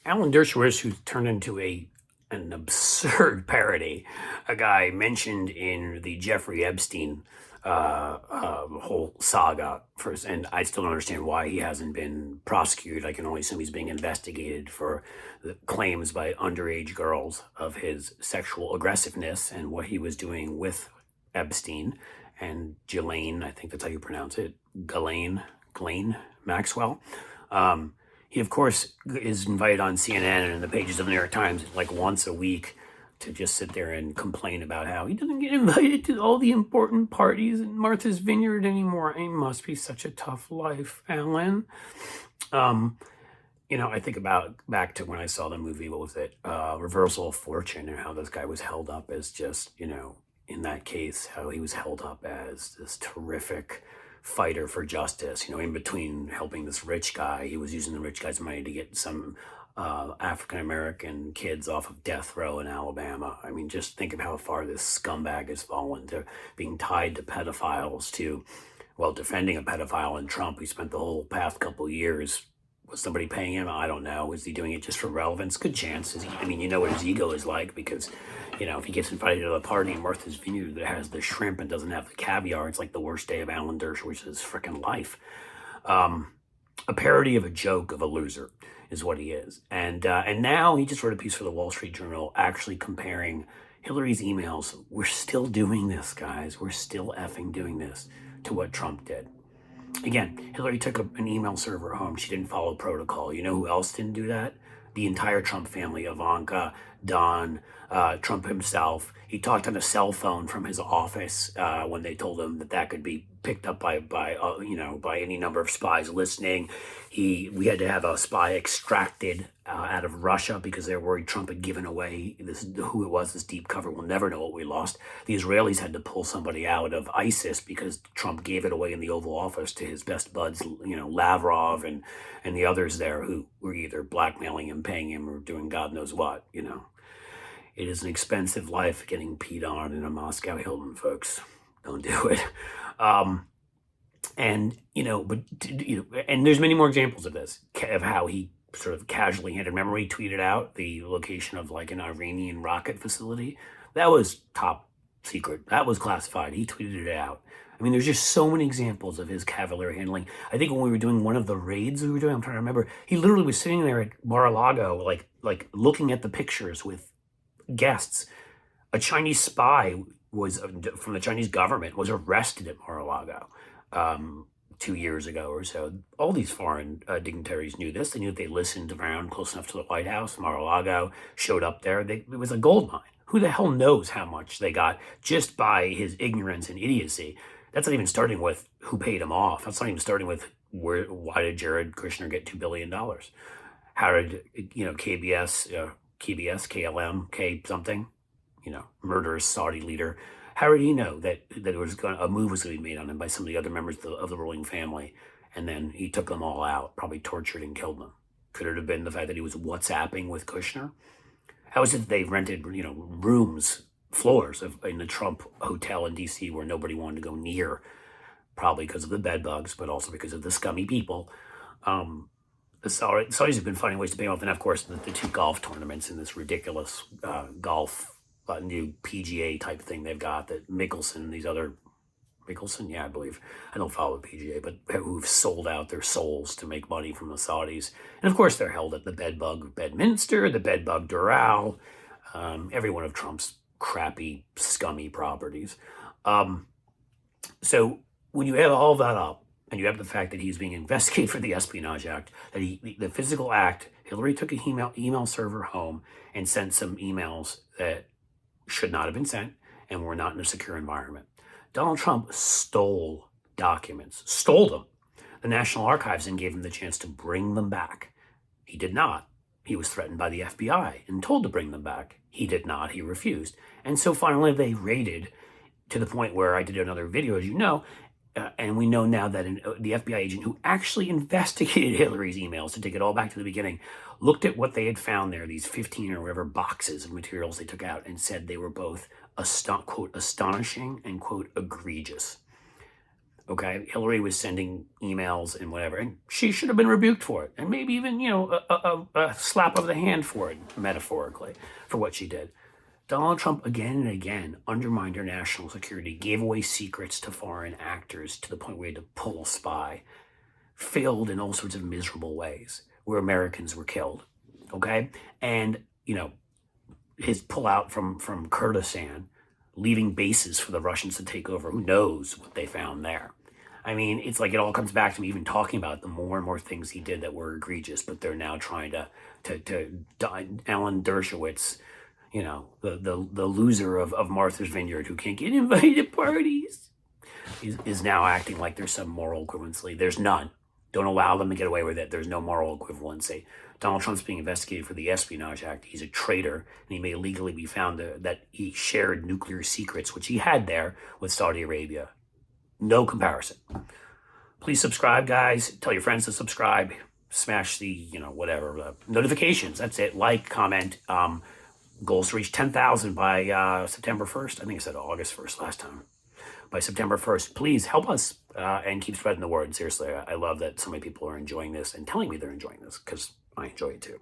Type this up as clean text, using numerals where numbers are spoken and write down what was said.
Alan Dershowitz, who turned into an absurd parody, a guy mentioned in the Jeffrey Epstein whole saga first, and I still don't understand why he hasn't been prosecuted. I can only assume he's being investigated for the claims by underage girls of his sexual aggressiveness and what he was doing with Epstein and Ghislaine, I think that's how you pronounce it, Ghislaine Maxwell. He, of course, is invited on CNN and in the pages of the New York Times like once a week to just sit there and complain about how he doesn't get invited to all the important parties in Martha's Vineyard anymore. It must be such a tough life, Alan. I think about back to when I saw the movie, what was it? Reversal of Fortune, and how this guy was held up as just, in that case, how he was held up as this terrific fighter for justice. In between helping this rich guy, he was using the rich guy's money to get some African-American kids off of death row in Alabama. I mean, just think of how far this scumbag has fallen, to being tied to pedophiles, to, defending a pedophile in Trump. He spent the whole past couple of years. Was somebody paying him? I don't know. Is he doing it just for relevance? Good chance. You know what his ego is like, because, if he gets invited to a party in Martha's Vineyard that has the shrimp and doesn't have the caviar, it's like the worst day of Alan Dershowitz's freaking life. A parody of a joke of a loser is what he is. And now he just wrote a piece for the Wall Street Journal actually comparing Hillary's emails. We're still doing this, guys. We're still effing doing this, to what Trump did. Again, Hillary took an email server home. She didn't follow protocol. You know who else didn't do that? The entire Trump family, Ivanka, Don, Trump himself. He talked on a cell phone from his office when they told him that could be picked up by any number of spies listening. We had to have a spy extracted out of Russia because they were worried Trump had given away who it was. This deep cover, we'll never know what we lost. The Israelis had to pull somebody out of ISIS because Trump gave it away in the Oval Office to his best buds, Lavrov and the others there, who were either blackmailing him, paying him, or doing God knows what. It is an expensive life getting peed on in a Moscow Hilton, folks. Don't do it. And there's many more examples of this, of how he sort of casually handed. Remember, he tweeted out the location of like an Iranian rocket facility. That was top secret. That was classified. He tweeted it out. I mean, there's just so many examples of his cavalier handling. I think when we were doing one of the raids we were doing, I'm trying to remember, he literally was sitting there at Mar-a-Lago, like looking at the pictures with guests. A Chinese spy was from the Chinese government was arrested at Mar-a-Lago 2 years ago or so. All these foreign dignitaries knew this. They knew if they listened around close enough to the White House, Mar-a-Lago showed up there. It was a gold mine. Who the hell knows how much they got just by his ignorance and idiocy? That's not even starting with who paid him off. That's not even starting with why did Jared Kushner get $2 billion? How did, KBS, KLM, K something, murderous Saudi leader, how did he know that a move was going to be made on him by some of the other members of the ruling family? And then he took them all out, probably tortured and killed them. Could it have been the fact that he was WhatsApping with Kushner? How is it that they rented, rooms, floors in the Trump hotel in D.C. where nobody wanted to go near, probably because of the bed bugs, but also because of the scummy people. The Saudis have been finding ways to pay off, and of course the two golf tournaments in this ridiculous golf new PGA type thing they've got, that Mickelson, yeah, I believe, I don't follow the PGA, but who've sold out their souls to make money from the Saudis. And of course they're held at the bedbug Bedminster, the bedbug Doral, every one of Trump's crappy, scummy properties. So when you add all that up, and you have the fact that he's being investigated for the Espionage Act, that the physical act, Hillary took an email server home and sent some emails that should not have been sent and were not in a secure environment. Donald Trump stole documents, stole them. The National Archives then gave him the chance to bring them back. He did not. He was threatened by the FBI and told to bring them back. He did not. He refused. And so finally they raided, to the point where I did another video, as you know, and we know now that the FBI agent who actually investigated Hillary's emails, to take it all back to the beginning, looked at what they had found there, these 15 or whatever boxes of materials they took out, and said they were both, quote, astonishing and, quote, egregious. Okay, Hillary was sending emails and whatever, and she should have been rebuked for it, and maybe even a slap of the hand for it, metaphorically, for what she did. Donald Trump again and again undermined our national security, gave away secrets to foreign actors to the point where he had to pull a spy, failed in all sorts of miserable ways where Americans were killed. Okay, and his pullout from Kurdistan, leaving bases for the Russians to take over. Who knows what they found there? I mean, it's like it all comes back to me even talking about the more and more things he did that were egregious, but they're now trying to Alan Dershowitz, the loser of Martha's Vineyard who can't get invited to parties, is now acting like there's some moral equivalency. There's none. Don't allow them to get away with it. There's no moral equivalency. Donald Trump's being investigated for the Espionage Act. He's a traitor, and he may legally be found that he shared nuclear secrets, which he had there with Saudi Arabia. No comparison. Please subscribe, guys. Tell your friends to subscribe. Smash the, notifications. That's it. Like, comment. Goals to reach 10,000 by September 1st. I think I said August 1st last time. By September 1st, please help us and keep spreading the word. Seriously, I love that so many people are enjoying this and telling me they're enjoying this, because I enjoy it too.